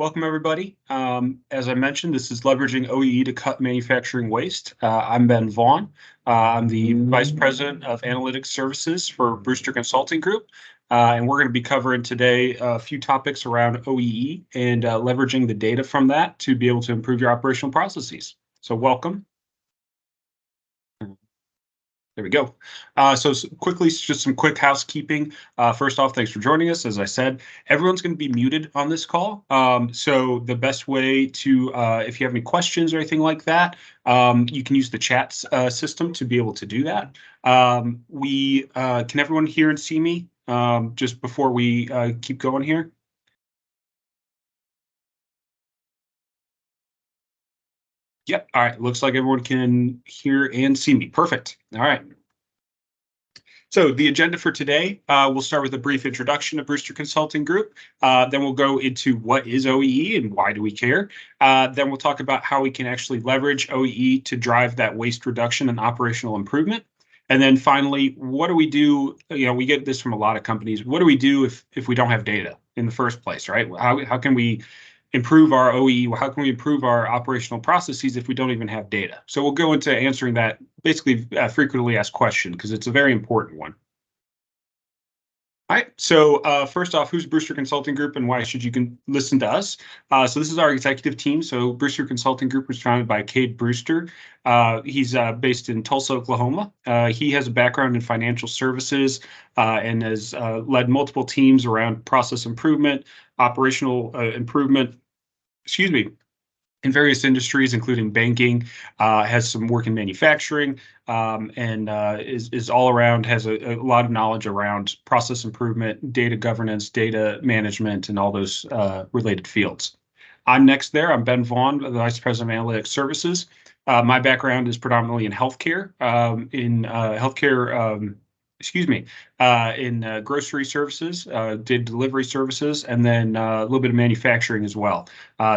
welcome everybody. As I mentioned, this is leveraging OEE to cut manufacturing waste. I'm Ben Vaughn. I'm the Vice President of Analytics Services for Brewster Consulting Group. And we're going to be covering today a few topics around OEE and leveraging the data from that to be able to improve your operational processes. So welcome. There we go. So quickly, just some quick housekeeping. First off, thanks for joining us. As I said, everyone's going to be muted on this call. So the best way to, if you have any questions or anything like that, you can use the chat system to be able to do that. Can everyone hear and see me just before we keep going here? Yep. All right. Looks like everyone can hear and see me. Perfect. All right. So the agenda for today, we'll start with a brief introduction of Brewster Consulting Group. Then we'll go into what is OEE and why do we care. Then we'll talk about how we can actually leverage OEE to drive that waste reduction and operational improvement. And then finally, what do we do? We get this from a lot of companies. What do we do if we don't have data in the first place, right? How can we improve our OEE? How can we improve our operational processes if we don't even have data? So we'll go into answering that basically frequently asked question because it's a very important one. All right, so first off, who's Brewster Consulting Group and why should you listen to us? So this is our executive team. So Brewster Consulting Group was founded by Cade Brewster. He's based in Tulsa, Oklahoma. He has a background in financial services and has led multiple teams around process improvement, operational improvement, in various industries, including banking, has some work in manufacturing, and is all around, has a lot of knowledge around process improvement, data governance, data management, and all those related fields. I'm next there. I'm Ben Vaughn, the Vice President of Analytics Services. My background is predominantly in healthcare, in grocery services, did delivery services, and then a little bit of manufacturing as well.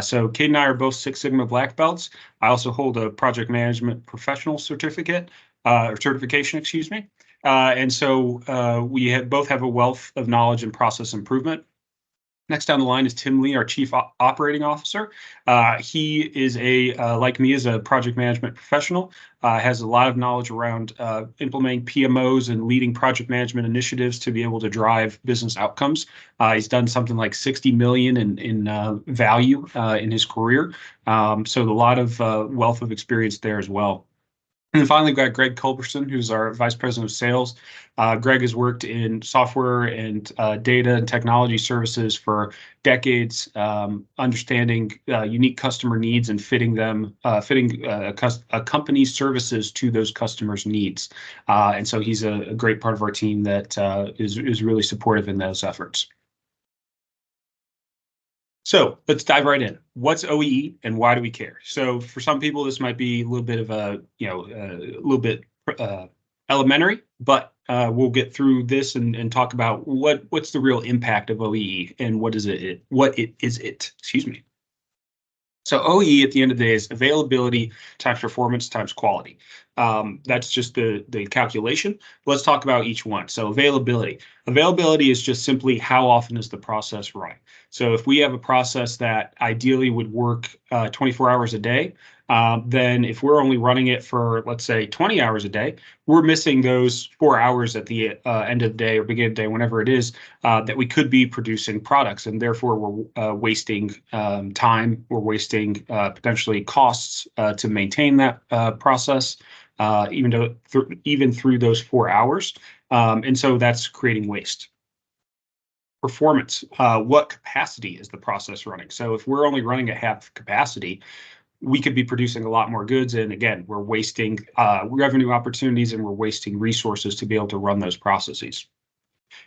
So Cade and I are both Six Sigma black belts. I also hold a project management professional certification, and so we both have a wealth of knowledge in process improvement. Next down the line is Tim Lee, our Chief Operating Officer. He is like me, is a project management professional, has a lot of knowledge around implementing PMOs and leading project management initiatives to be able to drive business outcomes. He's done something like 60 million in value in his career. So a lot of wealth of experience there as well. And then finally, we've got Greg Culberson, who's our Vice President of Sales. Greg has worked in software and data and technology services for decades, understanding unique customer needs and fitting a company's services to those customers' needs. And so he's a great part of our team that is really supportive in those efforts. So let's dive right in. What's OEE and why do we care? So for some people, this might be a little bit of a little bit elementary, but we'll get through this and talk about what's the real impact of OEE and what is it? Excuse me. So OEE at the end of the day is availability times performance times quality. That's just the calculation. Let's talk about each one. So availability. Availability is just simply how often is the process run. So if we have a process that ideally would work 24 hours a day, then if we're only running it for, let's say, 20 hours a day, we're missing those 4 hours at the end of the day or beginning of the day, whenever it is, that we could be producing products. And therefore, we're wasting time, we're wasting potentially costs to maintain that process, even through those 4 hours. And so that's creating waste. Performance, what capacity is the process running? So if we're only running at half capacity, we could be producing a lot more goods. And again, we're wasting revenue opportunities and we're wasting resources to be able to run those processes.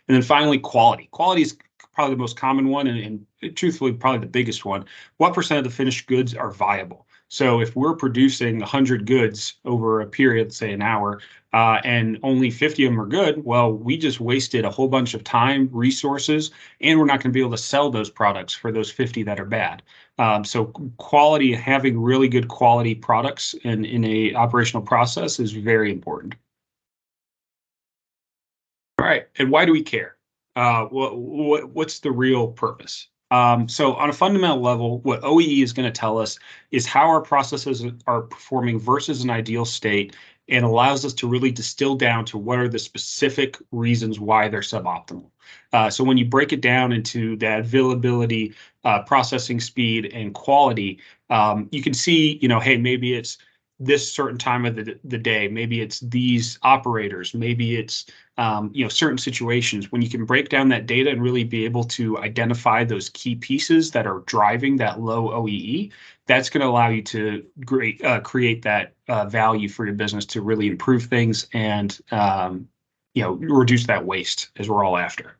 And then finally, quality. Quality is probably the most common one and truthfully, probably the biggest one. What percent of the finished goods are viable? So if we're producing 100 goods over a period, say an hour, and only 50 of them are good, well, we just wasted a whole bunch of time, resources, and we're not going to be able to sell those products for those 50 that are bad. So quality, having really good quality products in a operational process is very important. All right, and why do we care? What's the real purpose? So on a fundamental level, what OEE is going to tell us is how our processes are performing versus an ideal state, and allows us to really distill down to what are the specific reasons why they're suboptimal. So when you break it down into that availability, processing speed, and quality, you can see, hey, maybe it's this certain time of the day, maybe it's these operators, maybe it's certain situations. When you can break down that data and really be able to identify those key pieces that are driving that low OEE, that's going to allow you to create that value for your business to really improve things and reduce that waste, as we're all after.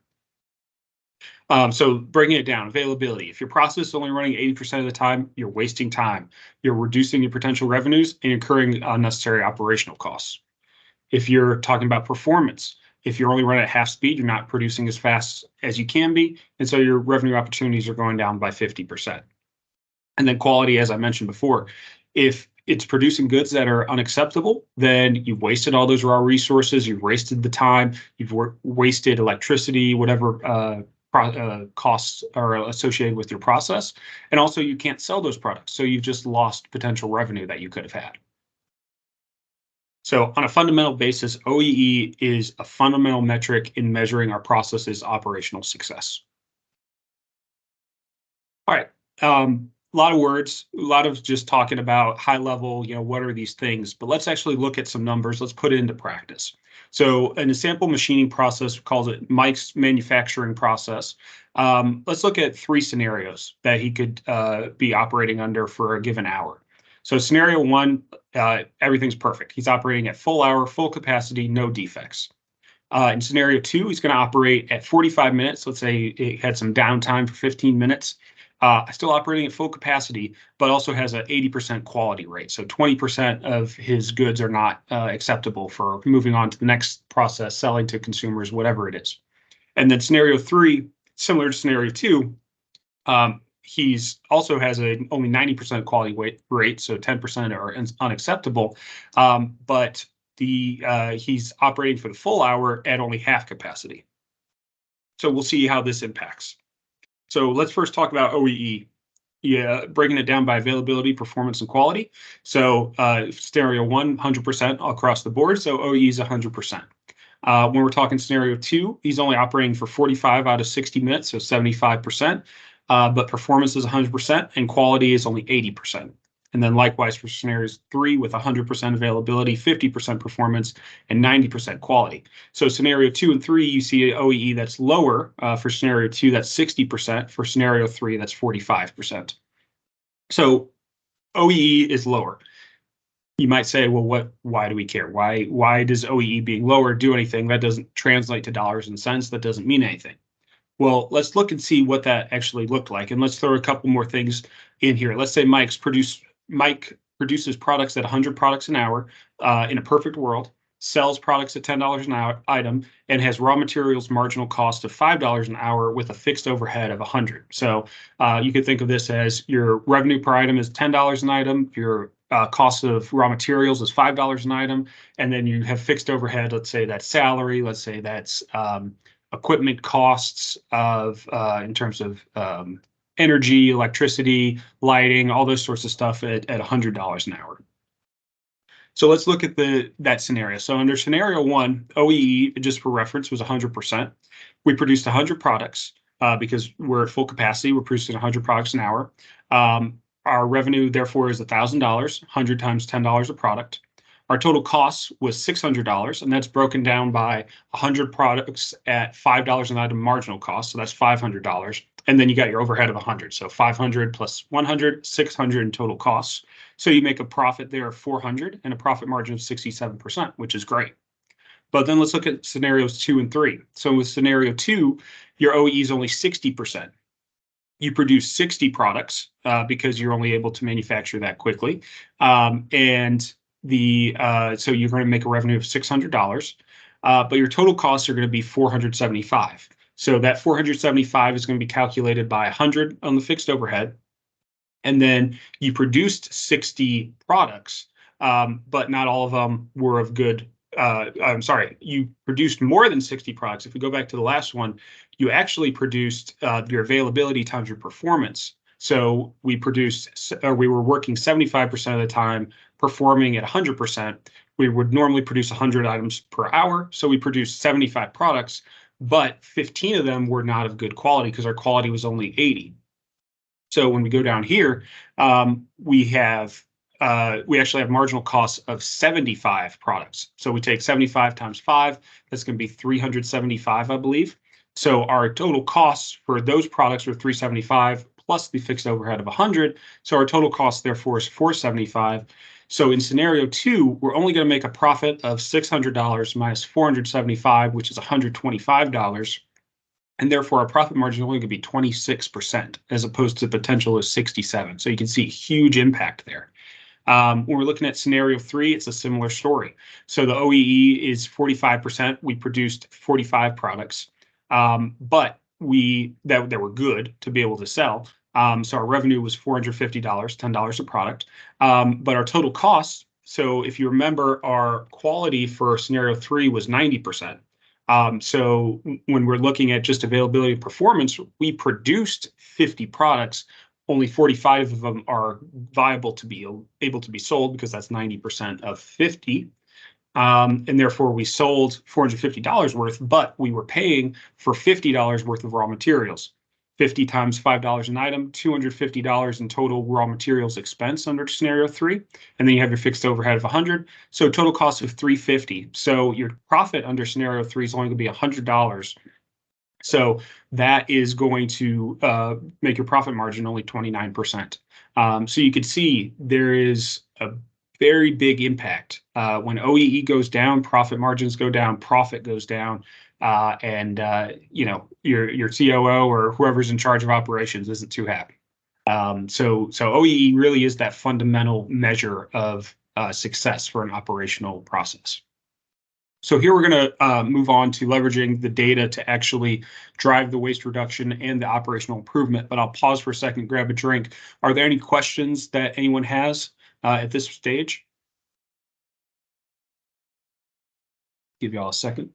So breaking it down, availability. If your process is only running 80% of the time, you're wasting time. You're reducing your potential revenues and incurring unnecessary operational costs. If you're talking about performance, if you're only running at half speed, you're not producing as fast as you can be, and so your revenue opportunities are going down by 50%. And then quality, as I mentioned before, if it's producing goods that are unacceptable, then you've wasted all those raw resources, you've wasted the time, you've wasted electricity, whatever costs are associated with your process, and also you can't sell those products, so you've just lost potential revenue that you could have had. So on a fundamental basis, OEE is a fundamental metric in measuring our process's operational success. All right, a lot of words, a lot of just talking about high level, what are these things, but let's actually look at some numbers. Let's put it into practice. So in a sample machining process, calls it Mike's manufacturing process. Let's look at 3 scenarios that he could be operating under for a given hour. So scenario 1, everything's perfect. He's operating at full hour, full capacity, no defects. In scenario 2, he's going to operate at 45 minutes. Let's say it had some downtime for 15 minutes. Still operating at full capacity, but also has an 80% quality rate. So 20% of his goods are not acceptable for moving on to the next process, selling to consumers, whatever it is. And then scenario 3, similar to scenario 2, he's also has a only 90% quality rate, so 10% are unacceptable, but he's operating for the full hour at only half capacity. So we'll see how this impacts. So let's first talk about OEE. Yeah, breaking it down by availability, performance, and quality. So scenario 1, 100% across the board. So OEE is 100%. When we're talking scenario 2, he's only operating for 45 out of 60 minutes, so 75%. But performance is 100% and quality is only 80%. And then likewise for scenarios 3 with 100% availability, 50% performance, and 90% quality. So scenario 2 and 3, you see an OEE that's lower. For scenario 2, that's 60%. For scenario 3, that's 45%. So OEE is lower. You might say, well, why do we care? Why does OEE being lower do anything? That doesn't translate to dollars and cents. That doesn't mean anything. Well, let's look and see what that actually looked like. And let's throw a couple more things in here. Let's say Mike produces products at 100 products an hour in a perfect world, sells products at $10 an hour item, and has raw materials marginal cost of $5 an hour with a fixed overhead of 100. So you could think of this as your revenue per item is $10 an item, your cost of raw materials is $5 an item, and then you have fixed overhead. Let's say that's salary. Let's say that's equipment costs of in terms of energy, electricity, lighting, all those sorts of stuff at $100 an hour. So let's look at that scenario. So under scenario 1, OEE, just for reference, was 100%. We produced 100 products because we're at full capacity. We're producing 100 products an hour. Our revenue, therefore, is $1,000, 100 times $10 a product. Our total cost was $600, and that's broken down by 100 products at $5 an item marginal cost, so that's $500. And then you got your overhead of 100, so 500 plus 100, 600 in total costs. So you make a profit there of 400 and a profit margin of 67%, which is great. But then let's look at scenarios 2 and 3. So with scenario 2, your OEE is only 60%. You produce 60 products because you're only able to manufacture that quickly, so you're going to make a revenue of $600, but your total costs are going to be $475. So that $475 is going to be calculated by 100 on the fixed overhead, and then you produced 60 products, but not all of them were of good I'm sorry, you produced more than 60 products. If we go back to the last one, you actually produced your availability times your performance. So we were working 75% of the time, performing at 100%. We would normally produce 100 items per hour. So we produced 75 products, but 15 of them were not of good quality because our quality was only 80. So when we go down here, we actually have marginal costs of 75 products. So we take 75 times 5, that's going to be 375, I believe. So our total costs for those products are 375 plus the fixed overhead of 100. So our total cost, therefore, is 475. So in scenario 2, we're only going to make a profit of $600 minus 475, which is $125. And therefore, our profit margin is only going to be 26% as opposed to the potential of 67. So you can see huge impact there. When we're looking at scenario 3, it's a similar story. So the OEE is 45%. We produced 45 products, but that were good to be able to sell. So our revenue was $450, $10 a product. But our total cost, so if you remember, our quality for scenario 3 was 90%. So when we're looking at just availability and performance, we produced 50 products. Only 45 of them are viable to be able to be sold because that's 90% of 50. And therefore we sold $450 worth, but we were paying for $50 worth of raw materials. 50 times $5 an item, $250 in total raw materials expense under scenario 3. And then you have your fixed overhead of 100. So total cost of $350. So your profit under scenario 3 is only going to be $100. So that is going to make your profit margin only 29%. So you can see there is a very big impact. When OEE goes down, profit margins go down, profit goes down, and your COO or whoever's in charge of operations isn't too happy. So OEE really is that fundamental measure of success for an operational process. So here we're going to move on to leveraging the data to actually drive the waste reduction and the operational improvement. But I'll pause for a second, grab a drink. Are there any questions that anyone has at this stage? Give you all a second.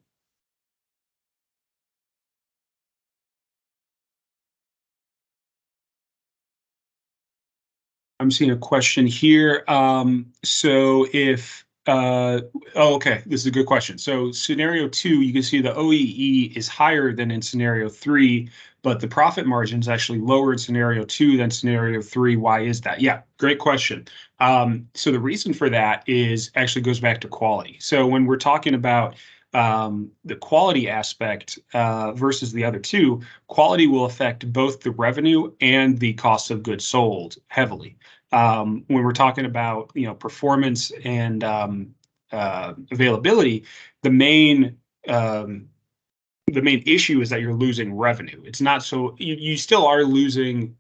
I'm seeing a question here. Okay, this is a good question. So scenario 2, you can see the OEE is higher than in scenario 3, but the profit margin is actually lower in scenario 2 than scenario 3. Why is that? Yeah, great question. So the reason for that actually goes back to quality. So when we're talking about the quality aspect versus the other two, quality will affect both the revenue and the cost of goods sold heavily. When we're talking about performance and availability, the main issue is that you're losing revenue. It's not so you still are losing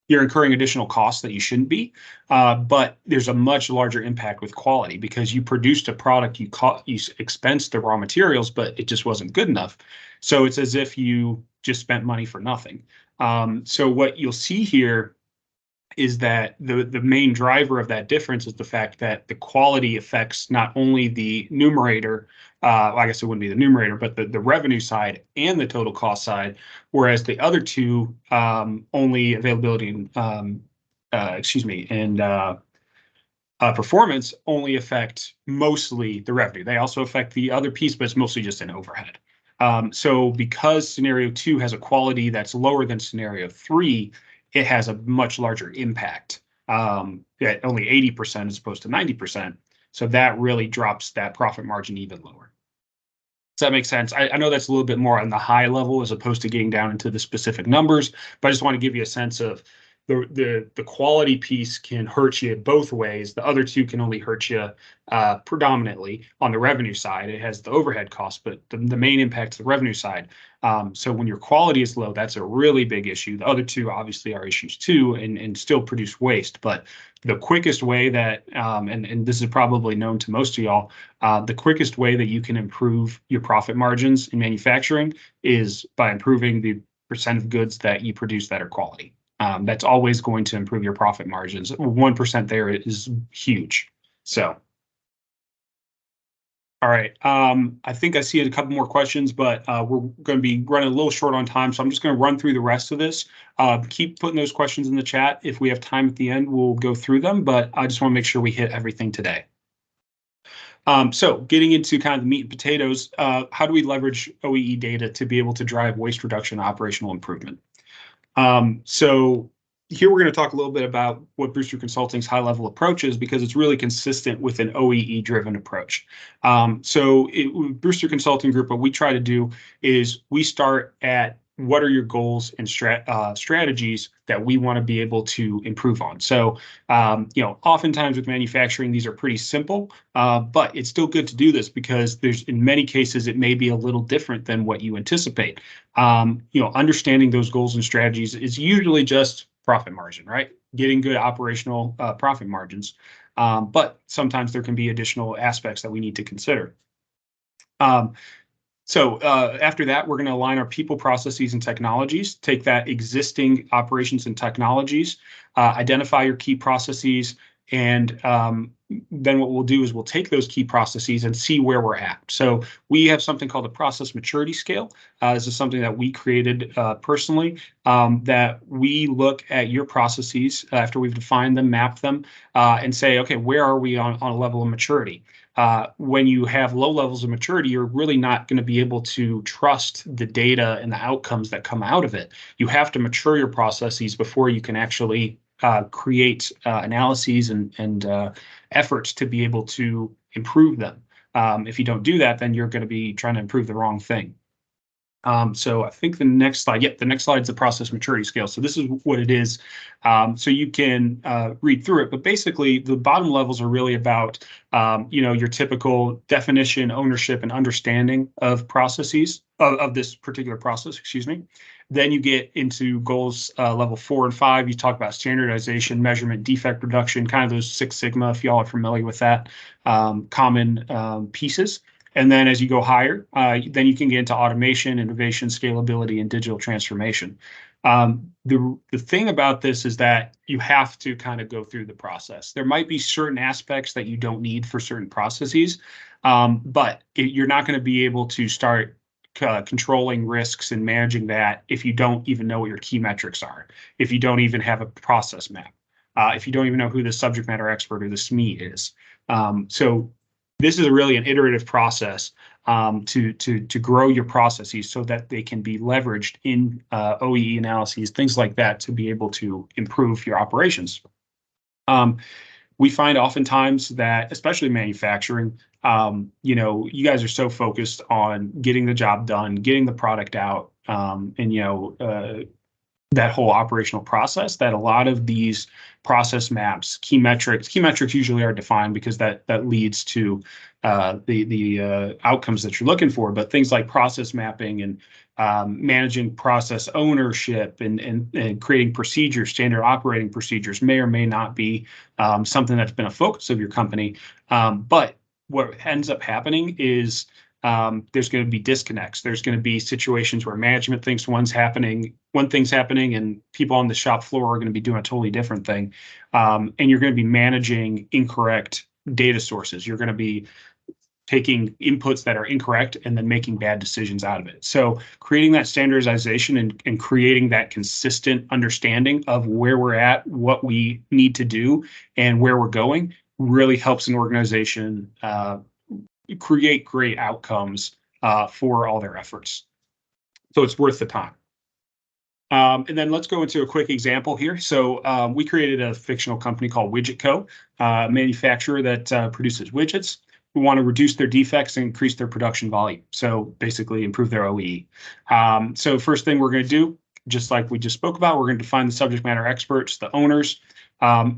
you're incurring additional costs that you shouldn't be, but there's a much larger impact with quality because you produced a product, you expensed the raw materials, but it just wasn't good enough. So it's as if you just spent money for nothing. So what you'll see here is that the main driver of that difference is the fact that the quality affects not only the numerator, I guess it wouldn't be the numerator, but the revenue side and the total cost side, whereas the other two, only availability and performance only affect mostly the revenue. They also affect the other piece, but it's mostly just an overhead. So because scenario 2 has a quality that's lower than scenario 3, it has a much larger impact at only 80% as opposed to 90%. So that really drops that profit margin even lower. Does that make sense? I know that's a little bit more on the high level as opposed to getting down into the specific numbers, but I just want to give you a sense of the quality piece can hurt you both ways. The other two can only hurt you predominantly on the revenue side. It has the overhead cost, but the main impact is the revenue side. So when your quality is low, that's a really big issue. The other two obviously are issues too, and still produce waste. But the quickest way that, and this is probably known to most of y'all, the quickest way that you can improve your profit margins in manufacturing is by improving the percent of goods that you produce that are quality. That's always going to improve your profit margins. 1% there is huge. So, all right. I think I see a couple more questions, but we're going to be running a little short on time, so I'm just going to run through the rest of this. Keep putting those questions in the chat. If we have time at the end, we'll go through them, but I just want to make sure we hit everything today. So getting into kind of the meat and potatoes, how do we leverage OEE data to be able to drive waste reduction and operational improvement? So here we're going to talk a little bit about what Brewster Consulting's high-level approach is, because it's really consistent with an OEE-driven approach. With Brewster Consulting Group, what we try to do is we start at what are your goals and strategies that we want to be able to improve on. So, oftentimes with manufacturing, these are pretty simple, but it's still good to do this because in many cases, it may be a little different than what you anticipate. Understanding those goals and strategies is usually just profit margin, right? Getting good operational profit margins. But sometimes there can be additional aspects that we need to consider. After that, we're going to align our people, processes, and technologies, take that existing operations and technologies, identify your key processes, and then what we'll do is we'll take those key processes and see where we're at. So we have something called the process maturity scale. This is something that we created personally, that we look at your processes after we've defined them, mapped them, and say, okay, where are we on a level of maturity? When you have low levels of maturity, you're really not going to be able to trust the data and the outcomes that come out of it. You have to mature your processes before you can actually create analyses and efforts to be able to improve them. If you don't do that, then you're going to be trying to improve the wrong thing. So I think the next slide, the next slide is the process maturity scale. So this is what it is. So you can read through it, but basically the bottom levels are really about, your typical definition, ownership, and understanding of processes of this particular process, excuse me. Then you get into goals level 4 and 5. You talk about standardization, measurement, defect reduction, kind of those 6 Sigma, if y'all are familiar with that, common pieces. And then as you go higher, then you can get into automation, innovation, scalability, and digital transformation. The thing about this is that you have to kind of go through the process. There might be certain aspects that you don't need for certain processes, but you're not going to be able to start controlling risks and managing that if you don't even know what your key metrics are, if you don't even have a process map, if you don't even know who the subject matter expert or the SME is. So this is really an iterative process to grow your processes so that they can be leveraged in OEE analyses, things like that, to be able to improve your operations. We find oftentimes that, especially manufacturing, you guys are so focused on getting the job done, getting the product out, and that whole operational process, that a lot of these process maps, key metrics usually are defined because that leads to the outcomes that you're looking for. But things like process mapping and managing process ownership and creating procedures, standard operating procedures, may or may not be something that's been a focus of your company. But what ends up happening is there's going to be disconnects. There's going to be situations where management thinks one thing's happening, and people on the shop floor are going to be doing a totally different thing. And you're going to be managing incorrect data sources. You're going to be taking inputs that are incorrect and then making bad decisions out of it. So creating that standardization and creating that consistent understanding of where we're at, what we need to do, and where we're going really helps an organization create great outcomes for all their efforts. So it's worth the time. And then let's go into a quick example here. So we created a fictional company called Widget Co., a manufacturer that produces widgets. We want to reduce their defects and increase their production volume. So basically improve their OEE. So first thing we're going to do, just like we just spoke about, we're going to define the subject matter experts, the owners,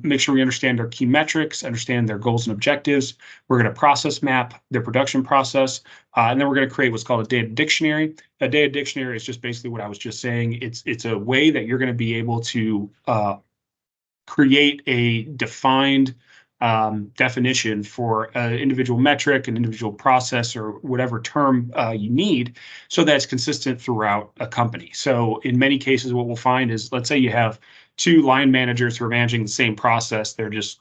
make sure we understand their key metrics, understand their goals and objectives. We're going to process map their production process, and then we're going to create what's called a data dictionary. A data dictionary is just basically what I was just saying. It's a way that you're going to be able to create a defined definition for an individual metric, an individual process, or whatever term you need, so that it's consistent throughout a company. So in many cases, what we'll find is, let's say you have two line managers who are managing the same process, they're just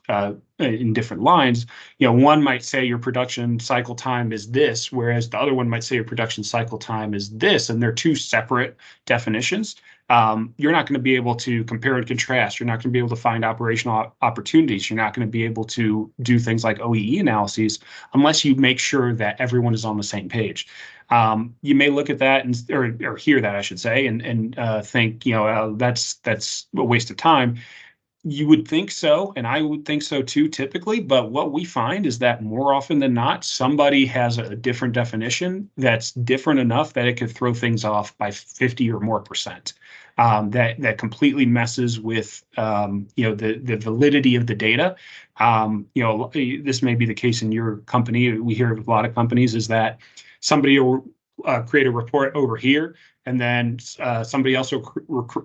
in different lines. One might say your production cycle time is this, whereas the other one might say your production cycle time is this, and they're two separate definitions. You're not going to be able to compare and contrast. You're not going to be able to find operational opportunities. You're not going to be able to do things like OEE analyses unless you make sure that everyone is on the same page. You may look at that or hear that, I should say, and think, that's a waste of time. You would think so, and I would think so too, typically. But what we find is that more often than not, somebody has a different definition that's different enough that it could throw things off by 50 or more percent. That completely messes with the validity of the data. This may be the case in your company. We hear of a lot of companies is that somebody will create a report over here, and then somebody else will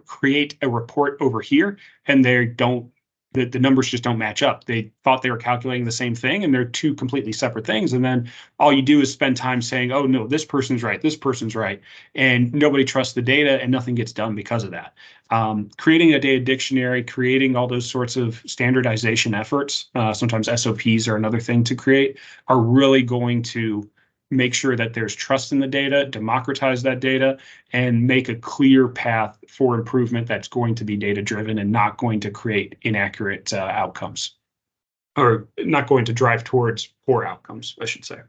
create a report over here, and the numbers just don't match up. They thought they were calculating the same thing, and they're two completely separate things. And then all you do is spend time saying, oh, no, this person's right, this person's right. And nobody trusts the data, and nothing gets done because of that. Creating a data dictionary, creating all those sorts of standardization efforts, sometimes SOPs are another thing to create, are really going to make sure that there's trust in the data, democratize that data, and make a clear path for improvement that's going to be data-driven and not going to create inaccurate outcomes, or not going to drive towards poor outcomes, I should say.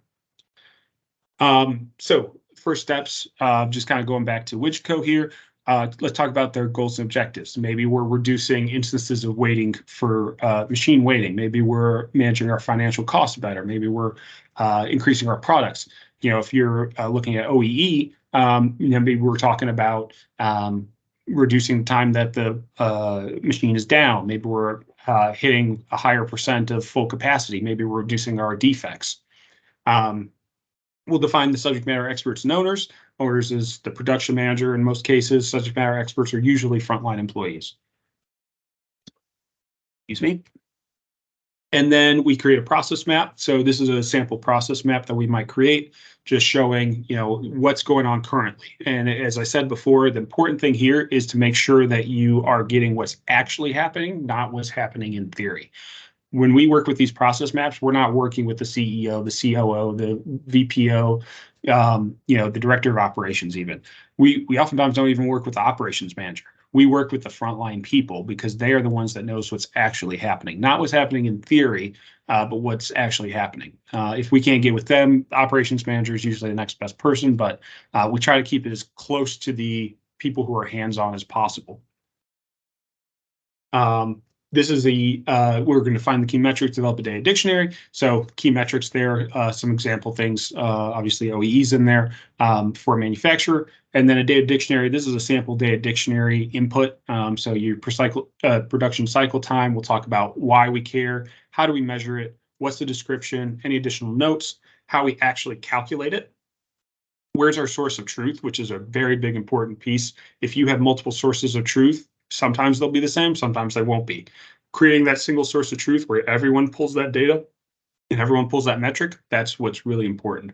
So first steps, just kind of going back to Widgetco here. Let's talk about their goals and objectives. Maybe we're reducing instances of waiting for machine waiting. Maybe we're managing our financial costs better. Maybe we're increasing our products. If you're looking at OEE, maybe we're talking about reducing the time that the machine is down. Maybe we're hitting a higher percent of full capacity. Maybe we're reducing our defects. We'll define the subject matter experts and owners. Owners is the production manager in most cases. Subject matter experts are usually frontline employees. Excuse me. And then we create a process map. So this is a sample process map that we might create, just showing, what's going on currently. And as I said before, the important thing here is to make sure that you are getting what's actually happening, not what's happening in theory. When we work with these process maps, we're not working with the CEO, the COO, the VPO, the director of operations even. We oftentimes don't even work with the operations manager. We work with the frontline people because they are the ones that knows what's actually happening, not what's happening in theory, but what's actually happening. If we can't get with them, the operations manager is usually the next best person, but we try to keep it as close to the people who are hands-on as possible. This is we're going to find the key metrics, develop a data dictionary. So key metrics there, some example things, obviously OEEs in there for a manufacturer. And then a data dictionary, this is a sample data dictionary input. So your production cycle time, we'll talk about why we care, how do we measure it, what's the description, any additional notes, how we actually calculate it. Where's our source of truth, which is a very big important piece. If you have multiple sources of truth, sometimes they'll be the same, sometimes they won't be. Creating that single source of truth where everyone pulls that data and everyone pulls that metric, that's what's really important.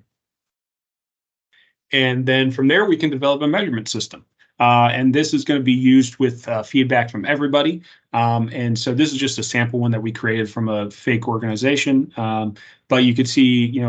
And then from there, we can develop a measurement system. And this is going to be used with feedback from everybody. And so this is just a sample one that we created from a fake organization. But you could see,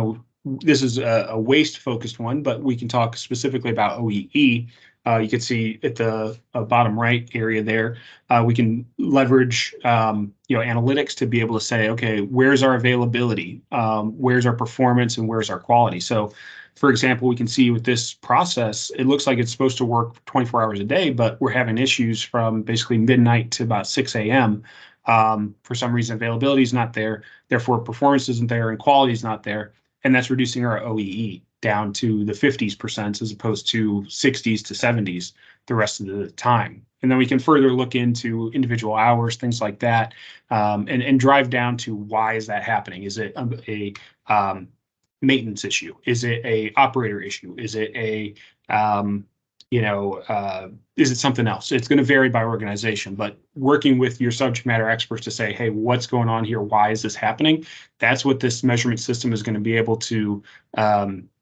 this is a waste-focused one, but we can talk specifically about OEE. You can see at the bottom right area there, we can leverage analytics to be able to say, okay, where's our availability, where's our performance, and where's our quality. So, for example, we can see with this process, it looks like it's supposed to work 24 hours a day, but we're having issues from basically midnight to about 6 a.m. For some reason, availability is not there, therefore performance isn't there, and quality is not there, and that's reducing our OEE down to the 50% as opposed to 60s to 70s the rest of the time. And then we can further look into individual hours, things like that, and drive down to why is that happening? Is it a maintenance issue? Is it a operator issue? Is it a is it something else? It's going to vary by organization, but working with your subject matter experts to say, hey, what's going on here? Why is this happening? That's what this measurement system is going to be able to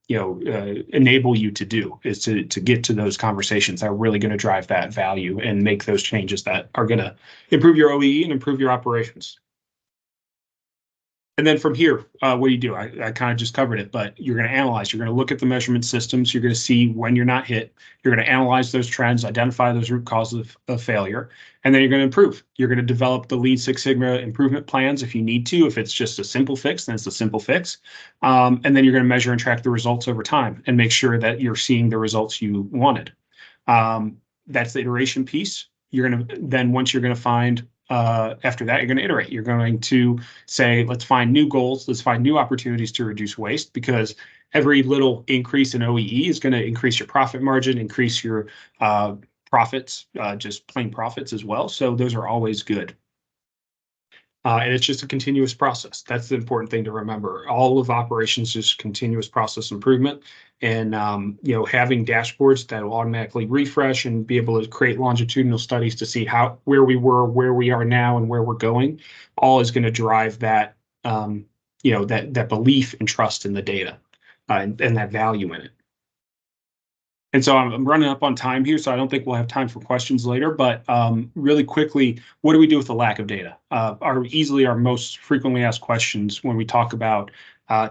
enable you to do, is to get to those conversations that are really going to drive that value and make those changes that are going to improve your OEE and improve your operations. And then from here, what do you do? I kind of just covered it, but you're going to analyze. You're going to look at the measurement systems. You're going to see when you're not hit. You're going to analyze those trends, identify those root causes of failure, and then you're going to improve. You're going to develop the Lean Six Sigma improvement plans if you need to. If it's just a simple fix, then it's a simple fix. And then you're going to measure and track the results over time and make sure that you're seeing the results you wanted. That's the iteration piece. You're going to then, once you're going to find after that, you're going to iterate. You're going to say, let's find new goals. Let's find new opportunities to reduce waste, because every little increase in OEE is going to increase your profit margin, increase your profits, just plain profits as well. So those are always good. And it's just a continuous process. That's the important thing to remember. All of operations is continuous process improvement, and having dashboards that will automatically refresh and be able to create longitudinal studies to see where we were, where we are now, and where we're going. All is going to drive that that belief and trust in the data and that value in it. And so I'm running up on time here, so I don't think we'll have time for questions later. But really quickly, what do we do with the lack of data? Are easily our most frequently asked questions when we talk about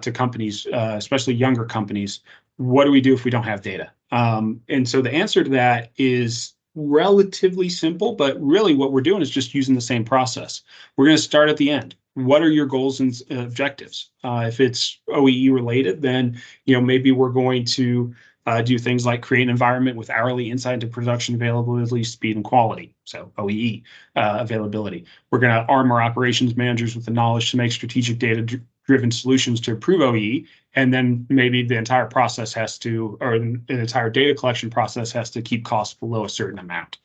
to companies, especially younger companies. What do we do if we don't have data? And so the answer to that is relatively simple, but really what we're doing is just using the same process. We're going to start at the end. What are your goals and objectives? If it's OEE related, then maybe we're going to do things like create an environment with hourly insight into production availability, speed, and quality. So OEE availability. We're going to arm our operations managers with the knowledge to make strategic data-driven solutions to improve OEE. And then maybe the entire process has to, or an entire data collection process has to keep costs below a certain amount.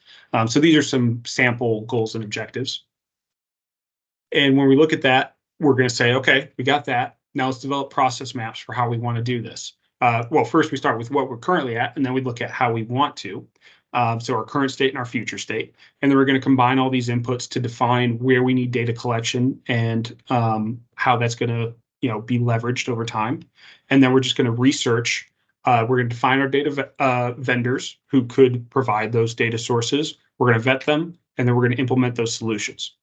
So these are some sample goals and objectives. And when we look at that, we're going to say, okay, we got that. Now let's develop process maps for how we want to do this. Well, first we start with what we're currently at, and then we look at how we want to. So our current state and our future state. And then we're going to combine all these inputs to define where we need data collection and how that's going to be leveraged over time. And then we're just going to research. We're going to define our data vendors who could provide those data sources. We're going to vet them, and then we're going to implement those solutions.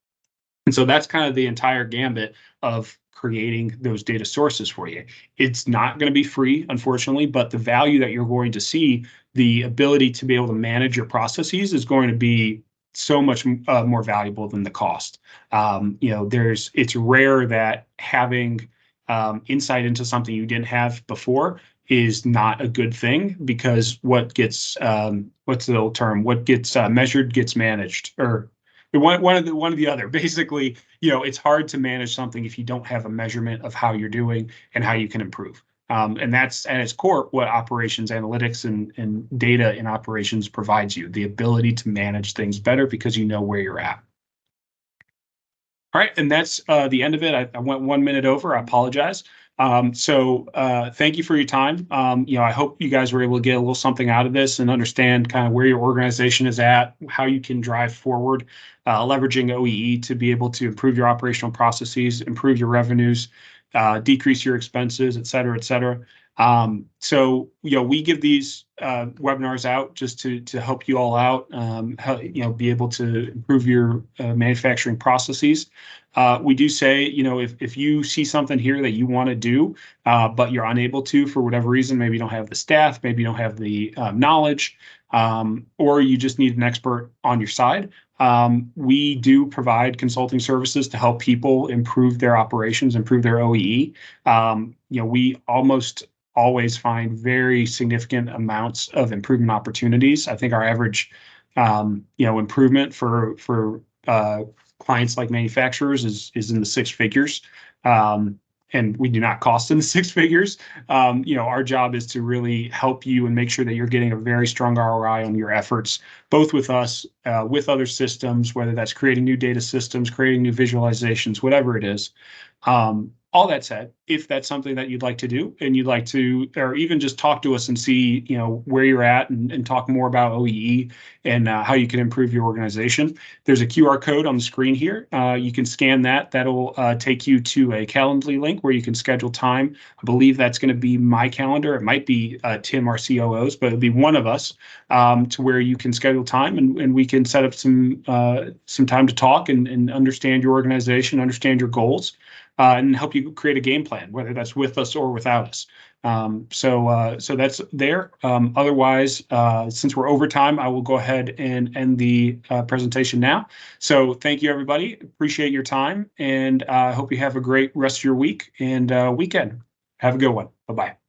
And so that's kind of the entire gambit of creating those data sources for you. It's not going to be free, unfortunately, but the value that you're going to see, the ability to be able to manage your processes, is going to be so much more valuable than the cost. It's rare that having insight into something you didn't have before is not a good thing, because what gets what's the old term? What gets measured gets managed, or one of the other. Basically, it's hard to manage something if you don't have a measurement of how you're doing and how you can improve. And that's at its core what operations analytics and data in operations provides you, the ability to manage things better because you know where you're at. All right, and that's the end of it. I went 1 minute over. I apologize. So thank you for your time. I hope you guys were able to get a little something out of this and understand kind of where your organization is at, how you can drive forward, leveraging OEE to be able to improve your operational processes, improve your revenues, decrease your expenses, et cetera, et cetera. So we give these webinars out just to help you all out, be able to improve your manufacturing processes. We do say, if you see something here that you want to do, but you're unable to for whatever reason, maybe you don't have the staff, maybe you don't have the knowledge, or you just need an expert on your side. We do provide consulting services to help people improve their operations, improve their OEE. We almost always find very significant amounts of improvement opportunities. I think our average, improvement for clients like manufacturers is in the six figures. And we do not cost in the six figures. Our job is to really help you and make sure that you're getting a very strong ROI on your efforts, both with us, with other systems, whether that's creating new data systems, creating new visualizations, whatever it is. all that said, if that's something that you'd like to do and you'd like to, or even just talk to us and see, where you're at and talk more about OEE and how you can improve your organization, there's a QR code on the screen here. You can scan that. That'll take you to a Calendly link where you can schedule time. I believe that's going to be my calendar. It might be Tim, our COO's, but it'll be one of us, to where you can schedule time and we can set up some time to talk and understand your organization, understand your goals, and help you create a game plan, whether that's with us or without us. So that's there. Otherwise, since we're over time, I will go ahead and end the presentation now. So thank you, everybody. Appreciate your time, and I hope you have a great rest of your week and weekend. Have a good one. Bye-bye.